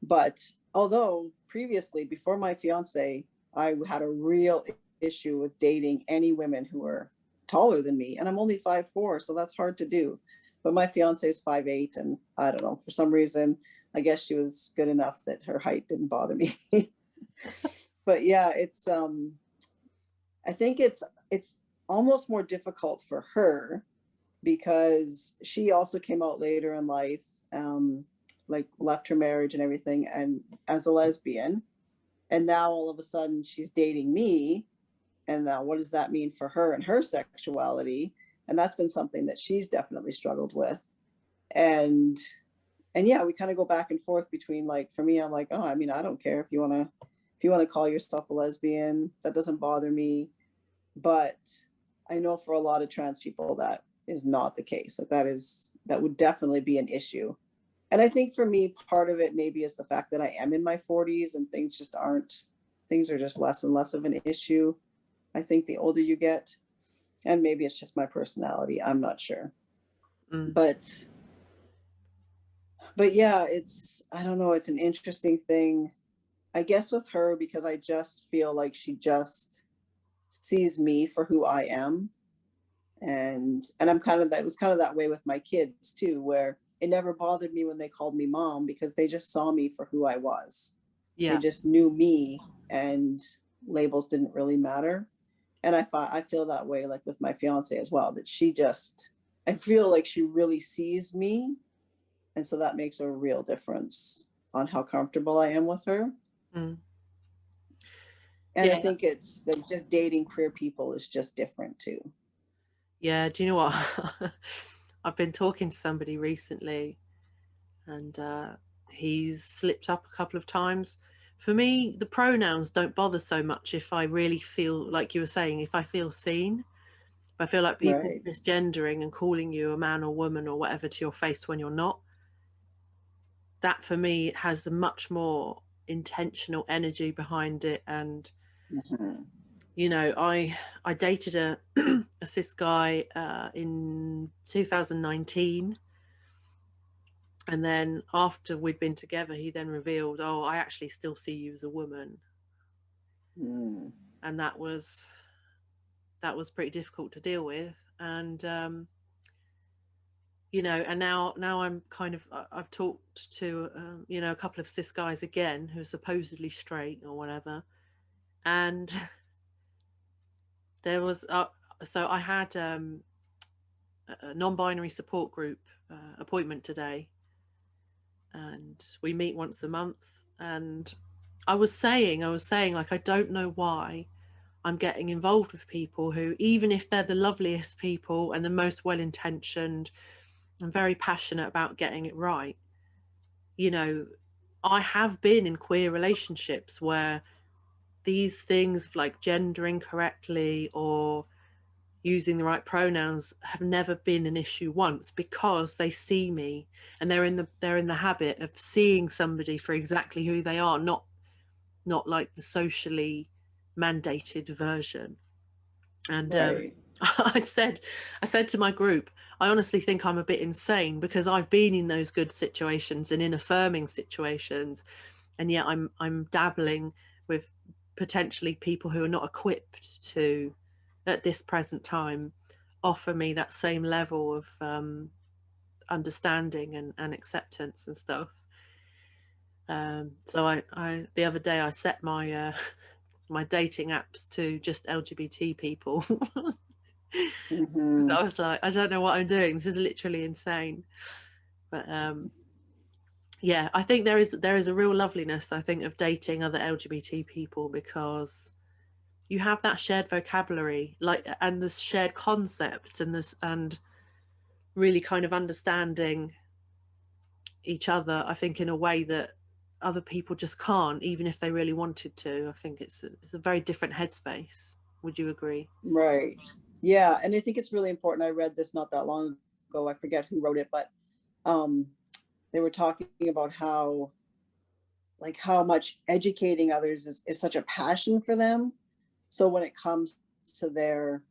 But although previously, before my fiance, I had a real issue with dating any women who were taller than me, and I'm only 5'4", so that's hard to do. But my fiance is 5'8", and I don't know, for some reason, I guess she was good enough that her height didn't bother me. But yeah, I think it's almost more difficult for her because she also came out later in life, like left her marriage and everything, and as a lesbian, and now all of a sudden she's dating me, and now what does that mean for her and her sexuality? And that's been something that she's definitely struggled with. And yeah, we kind of go back and forth between, like, for me, I'm like, oh, I mean, I don't care if you want to call yourself a lesbian, that doesn't bother me. But I know for a lot of trans people that is not the case. Like that would definitely be an issue. And I think for me, part of it maybe is the fact that I am in my 40s and things are just less and less of an issue. I think the older you get, and maybe it's just my personality, I'm not sure. Mm. But yeah, I don't know, it's an interesting thing, I guess, with her, because I just feel like she just sees me for who I am. And I'm kind of that, it was kind of that way with my kids too, where it never bothered me when they called me mom, because they just saw me for who I was. They Yeah. just knew me, and labels didn't really matter. And I feel that way, like with my fiance as well, that I feel like she really sees me. And so that makes a real difference on how comfortable I am with her. Mm. And I Yeah. think it's like just dating queer people is just different too. Yeah. Do you know what? I've been talking to somebody recently, and he's slipped up a couple of times. For me, the pronouns don't bother so much if I really feel, like you were saying, if I feel seen. If I feel like people Right. misgendering and calling you a man or woman or whatever to your face when you're not, that for me has a much more intentional energy behind it. And Mm-hmm. I dated a a cis guy in 2019, and then after we'd been together, he then revealed, "Oh, I actually still see you as a woman," Mm. and that was pretty difficult to deal with. And and now I'm kind of I've talked to a couple of cis guys again who are supposedly straight or whatever, and there was so I had a non-binary support group appointment today, and we meet once a month. And I was saying, like, I don't know why I'm getting involved with people who, even if they're the loveliest people and the most well-intentioned and very passionate about getting it right, I have been in queer relationships where these things like gendering correctly or using the right pronouns have never been an issue once, because they see me and they're in the habit of seeing somebody for exactly who they are, not like the socially mandated version. And Right. I said to my group, I honestly think I'm a bit insane, because I've been in those good situations and in affirming situations, and yet I'm dabbling with potentially people who are not equipped to, at this present time, offer me that same level of understanding and acceptance and stuff. So I the other day I set my my dating apps to just LGBT people. Mm-hmm. I was like, I don't know what I'm doing. This is literally insane. But yeah, I think there is a real loveliness, I think, of dating other LGBT people, because you have that shared vocabulary, like, and this shared concept, and really kind of understanding each other, I think, in a way that other people just can't, even if they really wanted to. I think it's a very different headspace. Would you agree? Right. Yeah. And I think it's really important. I read this not that long ago. I forget who wrote it, but um, they were talking about how much educating others is such a passion for them. So when it comes to their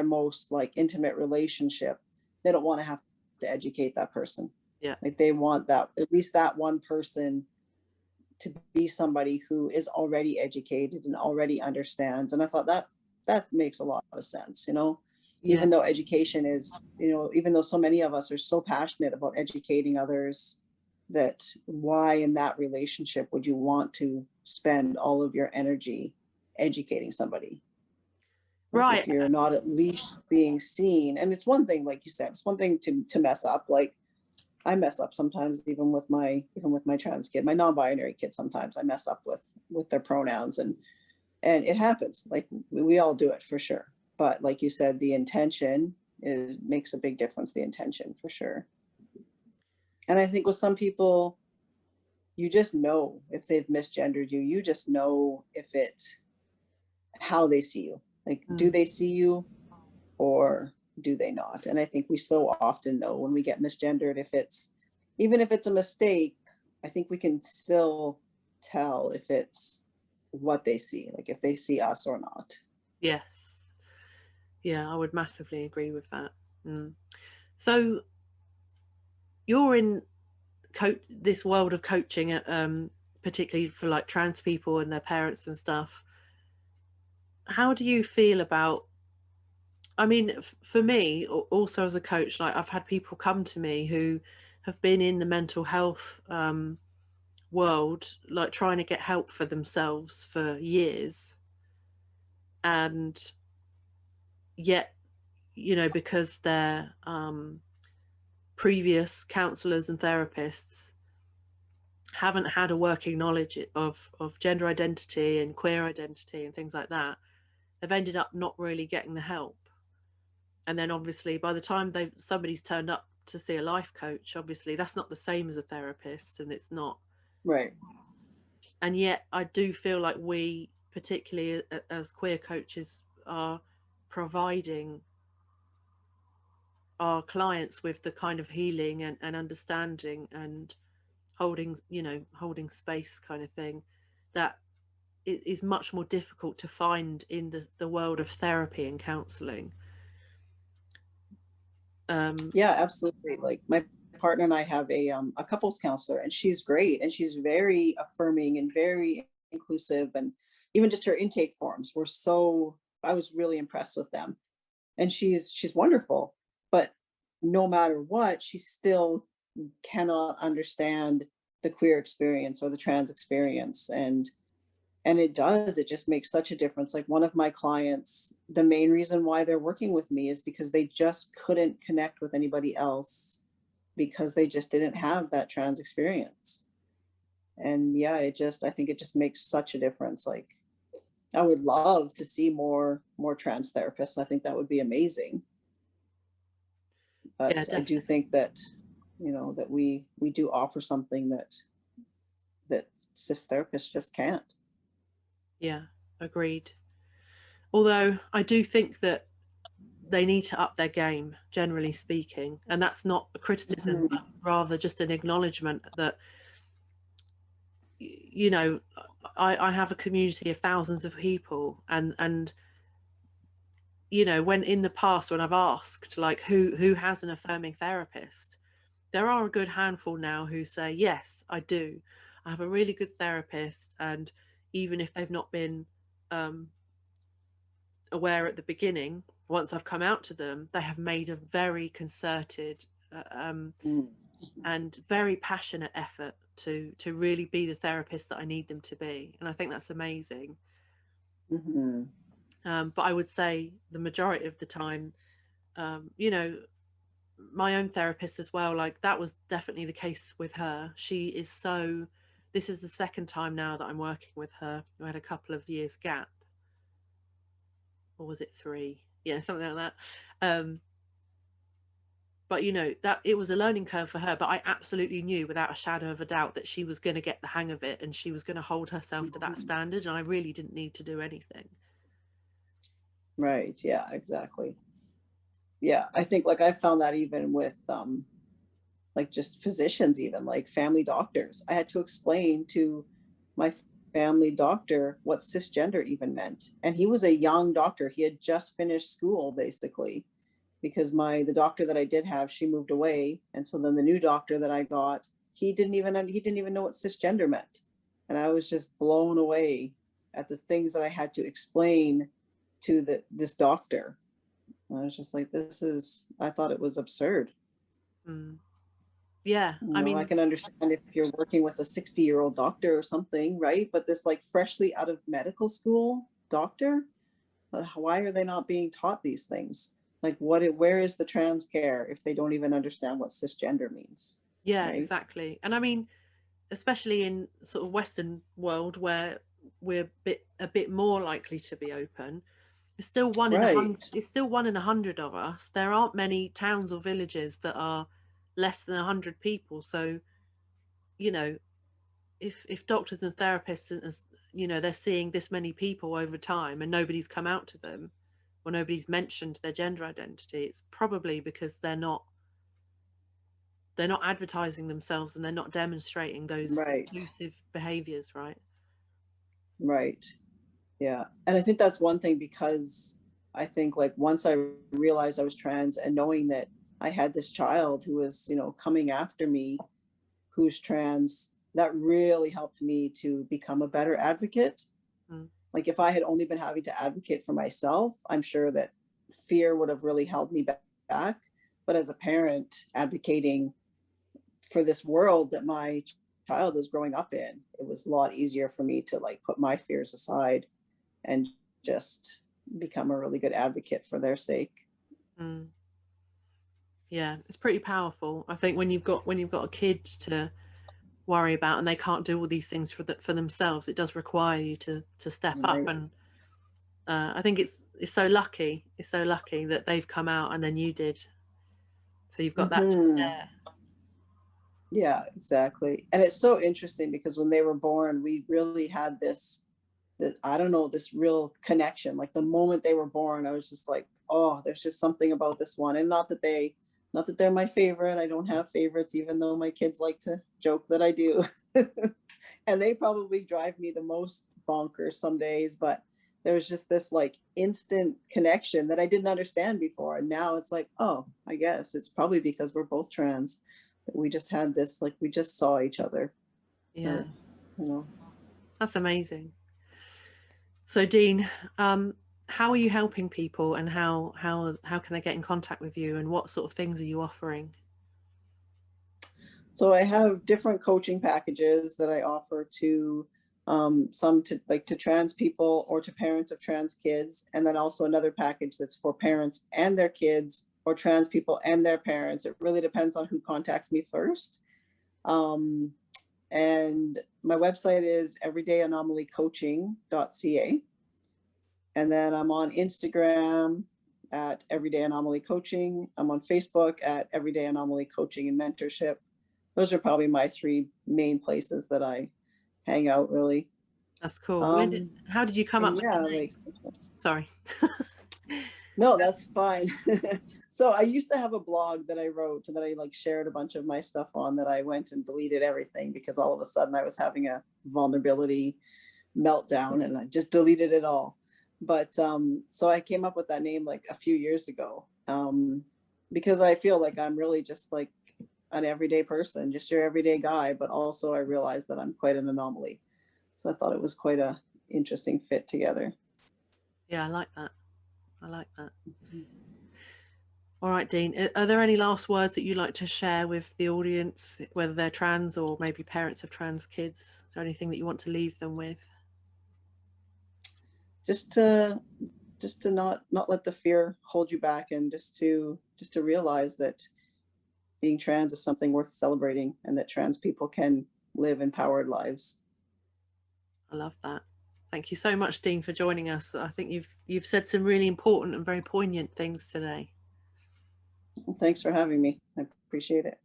most like intimate relationship, they don't want to have to educate that person. Yeah. Like they want that, at least that one person to be somebody who is already educated and already understands. And I thought that makes a lot of sense, you know, Yeah. even though education is, you know, even though so many of us are so passionate about educating others, that why in that relationship would you want to spend all of your energy educating somebody? Like Right. if you're not at least being seen, and it's one thing, like you said, it's one thing to mess up. Like I mess up sometimes, even with my trans kid, my non-binary kid. Sometimes I mess up with their pronouns, and it happens. Like we all do it for sure. But like you said, the intention makes a big difference. The intention for sure. And I think with some people, you just know if they've misgendered you. You just know if it's how they see you. Like, do Mm. they see you or do they not? And I think we so often know when we get misgendered, if it's, even if it's a mistake, I think we can still tell if it's what they see, like if they see us or not. Yes. Yeah, I would massively agree with that. Mm. So you're in this world of coaching at, particularly for like trans people and their parents and stuff. How do you feel about, I mean, for me, also as a coach, like I've had people come to me who have been in the mental health world, like trying to get help for themselves for years. And yet, you know, because their previous counselors and therapists haven't had a working knowledge of gender identity and queer identity and things like that, they've ended up not really getting the help. And then obviously by the time somebody's turned up to see a life coach, obviously that's not the same as a therapist, and it's not. Right. And yet I do feel like we, particularly as queer coaches, are providing our clients with the kind of healing and understanding and holding, you know, holding space kind of thing that is much more difficult to find in the world of therapy and counseling. Yeah, absolutely. Like my partner and I have a couples counselor, and she's great, and she's very affirming and very inclusive, and even just her intake forms were so, I was really impressed with them. And she's wonderful, but no matter what, she still cannot understand the queer experience or the trans experience. And it just makes such a difference. Like one of my clients, the main reason why they're working with me is because they just couldn't connect with anybody else because they just didn't have that trans experience. And yeah, I think it just makes such a difference. Like I would love to see more trans therapists. I think that would be amazing. Yeah, But I do definitely. think that, you know, that we do offer something that cis therapists just can't. Yeah, agreed. Although I do think that they need to up their game, generally speaking, and that's not a criticism, Mhm. but rather just an acknowledgement that, you know, I have a community of thousands of people, and you know, when in the past when I've asked like who has an affirming therapist, there are a good handful now who say yes, I do. I have a really good therapist, and even if they've not been um, aware at the beginning, once I've come out to them, they have made a very concerted Mm. and very passionate effort to really be the therapist that I need them to be, and I think that's amazing. Mhm. But I would say the majority of the time, you know, my own therapist as well, like that was definitely the case with her. She is so, this is the second time now that I'm working with her. I had a couple of years gap, or was it three? Yeah, something like that. But you know, that it was a learning curve for her, but I absolutely knew without a shadow of a doubt that she was going to get the hang of it and she was going to hold herself to that Mhm. standard, and I really didn't need to do anything. Right. Yeah, exactly. Yeah, I think like I found that even with like just physicians, even like family doctors. I had to explain to my family doctor what cisgender even meant. And he was a young doctor. He had just finished school basically, because the doctor that I did have, she moved away. And so then the new doctor that I got, he didn't even know what cisgender meant. And I was just blown away at the things that I had to explain to this doctor. I was just like, I thought it was absurd. Mm. Yeah, You I know, I mean, can understand if you're working with a 60-year-old doctor or something, right? But this like freshly out of medical school doctor, why are they not being taught these things? Like where is the trans care if they don't even understand what cisgender means, yeah, right? exactly. And I mean, especially in sort of Western world where we're a bit more likely to be open, it's still one in a Right, hundred. It's still 1 in 100 of us. There aren't many towns or villages that are less than 100 people. So, you know, if doctors and therapists, they're seeing this many people over time and nobody's come out to them, or nobody's mentioned their gender identity, it's probably because they're not advertising themselves and they're not demonstrating those right, inclusive behaviors, right? right. Yeah. And I think that's one thing, because I think like once I realized I was trans, and knowing that I had this child who was, coming after me, who's trans, that really helped me to become a better advocate. Mm. Like if I had only been having to advocate for myself, I'm sure that fear would have really held me back. But as a parent advocating for this world that my child is growing up in, it was a lot easier for me to like put my fears aside and just become a really good advocate for their sake. Mm. Yeah, it's pretty powerful. I think when you've got a kid to worry about and they can't do all these things for themselves, it does require you to step up. Right. And I think it's so lucky. It's so lucky that they've come out and then you did. So you've got that to Hmm. share. Yeah, exactly. And it's so interesting because when they were born, we really had that I don't know, this real connection. Like the moment they were born, I was just like, oh, there's just something about this one. And not that they're my favorite. I don't have favorites, even though my kids like to joke that I do. And they probably drive me the most bonkers some days, but there was just this like instant connection that I didn't understand before. And now it's like, oh, I guess it's probably because we're both trans. We just had this, like we just saw each other, Yeah, or you know. that's amazing. So Dean, how are you helping people, and how can they get in contact with you, and what sort of things are you offering? So I have different coaching packages that I offer to some to like to trans people or to parents of trans kids, and then also another package that's for parents and their kids, or trans people and their parents. It really depends on who contacts me first. Um, and my website is everydayanomalycoaching.ca. And then I'm on Instagram at Everyday Anomaly Coaching. I'm on Facebook at Everyday Anomaly Coaching and Mentorship. Those are probably my three main places that I hang out, really. That's cool. Um, How did you come and up with yeah, the like, name? Sorry. no, that's fine. So I used to have a blog that I wrote that I like shared a bunch of my stuff on, that I went and deleted everything because all of a sudden I was having a vulnerability meltdown and I just deleted it all. But so I came up with that name like a few years ago, because I feel like I'm really just like an everyday person, just your everyday guy, but also I realized that I'm quite an anomaly. So I thought it was quite a interesting fit together. Yeah, I like that. I like that. All right, Dean, are there any last words that you'd like to share with the audience, whether they're trans or maybe parents of trans kids? Is there anything that you want to leave them with? Just to not let the fear hold you back, and just to realize that being trans is something worth celebrating, and that trans people can live empowered lives. I love that. Thank you so much, Dean, for joining us. I think you've said some really important and very poignant things today. Well, thanks for having me. I appreciate it.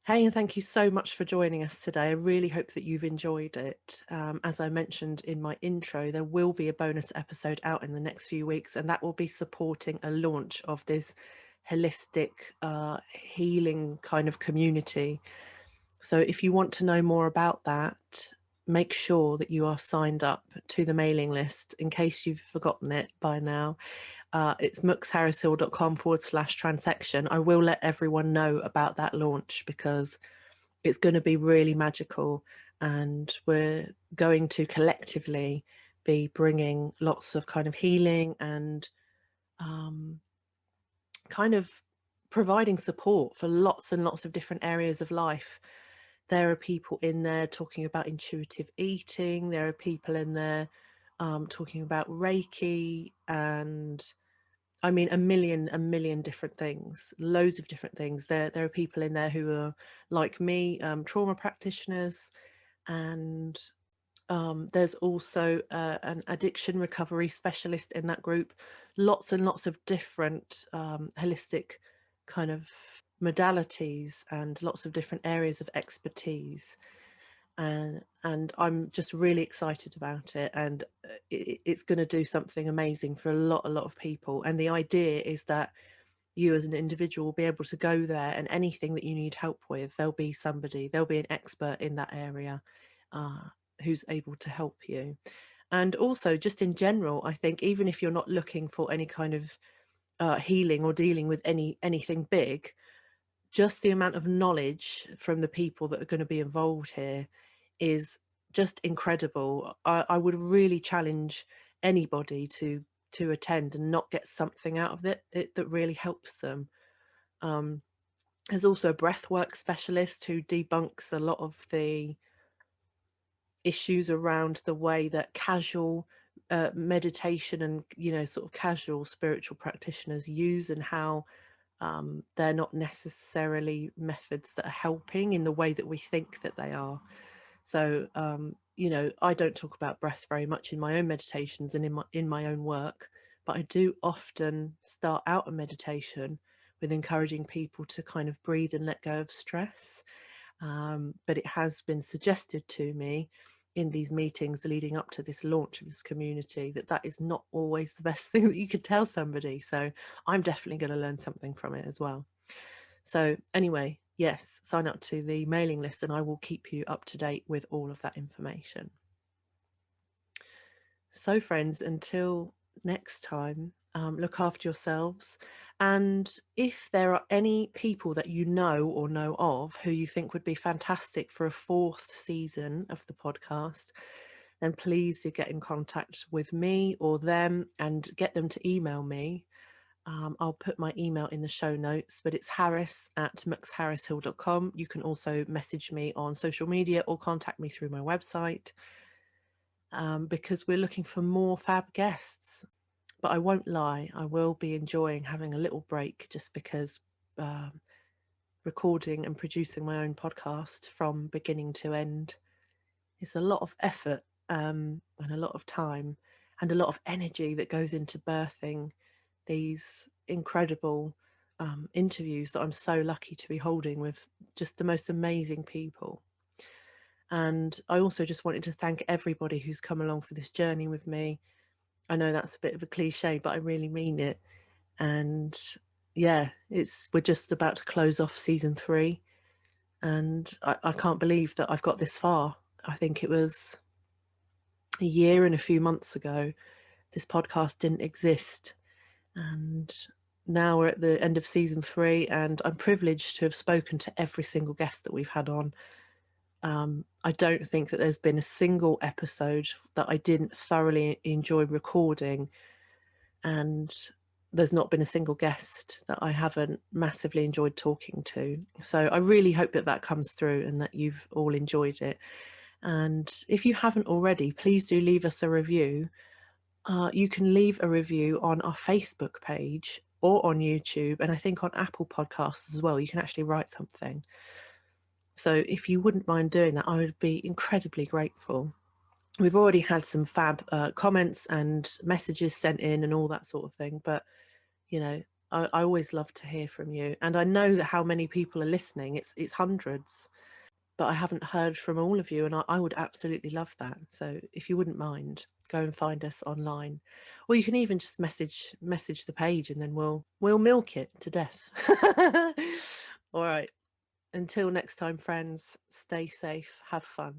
Hey, and thank you so much for joining us today. I really hope that you've enjoyed it. As I mentioned in my intro, there will be a bonus episode out in the next few weeks, and that will be supporting a launch of this holistic healing kind of community. So if you want to know more about that, make sure that you are signed up to the mailing list in case you've forgotten it by now. It's mooksharrishill.com/transection. I will let everyone know about that launch because it's going to be really magical. and we're going to collectively be bringing lots of kind of healing and kind of providing support for lots and lots of different areas of life. There are people in there talking about intuitive eating. There are people in there talking about Reiki, and I mean a million different things, loads of different things. There are people in there who are like me, trauma practitioners, and there's also an addiction recovery specialist in that group. Lots and lots of different holistic kind of modalities and lots of different areas of expertise. And I'm just really excited about it, and it's going to do something amazing for a lot of people. And the idea is that you as an individual will be able to go there, and anything that you need help with, there'll be an expert in that area who's able to help you. And also, just in general, I think even if you're not looking for any kind of healing or dealing with anything big, just the amount of knowledge from the people that are going to be involved here is just incredible. I would really challenge anybody to attend and not get something out of it that really helps them. There's also a breathwork specialist who debunks a lot of the issues around the way that casual meditation and sort of casual spiritual practitioners use, and how they're not necessarily methods that are helping in the way that we think that they are. So I don't talk about breath very much in my own meditations and in my own work, but I do often start out a meditation with encouraging people to kind of breathe and let go of stress. But it has been suggested to me in these meetings leading up to this launch of this community that is not always the best thing that you could tell somebody. So I'm definitely going to learn something from it as well. So anyway, yes, sign up to the mailing list and I will keep you up to date with all of that information. So friends, until next time, look after yourselves. And if there are any people that you know or know of who you think would be fantastic for a 4th season of the podcast, then please do get in contact with me or them and get them to email me. I'll put my email in the show notes, but it's harris@muxharrishill.com. You can also message me on social media or contact me through my website, because we're looking for more fab guests. But I won't lie, I will be enjoying having a little break, just because recording and producing my own podcast from beginning to end is a lot of effort, and a lot of time and a lot of energy that goes into birthing these incredible interviews that I'm so lucky to be holding with just the most amazing people. And I also just wanted to thank everybody who's come along for this journey with me. I know that's a bit of a cliche, but I really mean it. And yeah, we're just about to close off season 3, and I can't believe that I've got this far. I think it was a year and a few months ago this podcast didn't exist, and now we're at the end of season 3, and I'm privileged to have spoken to every single guest that we've had on. I don't think that there's been a single episode that I didn't thoroughly enjoy recording, and there's not been a single guest that I haven't massively enjoyed talking to. So I really hope that that comes through and that you've all enjoyed it. And if you haven't already, please do leave us a review. You can leave a review on our Facebook page or on YouTube, and I think on Apple Podcasts as well. You can actually write something. So if you wouldn't mind doing that, I would be incredibly grateful. We've already had some fab comments and messages sent in and all that sort of thing, but I always love to hear from you. And I know that how many people are listening. It's hundreds, but I haven't heard from all of you, and I would absolutely love that. So if you wouldn't mind, go and find us online, or you can even just message the page, and then we'll milk it to death. All right. Until next time, friends, stay safe, have fun.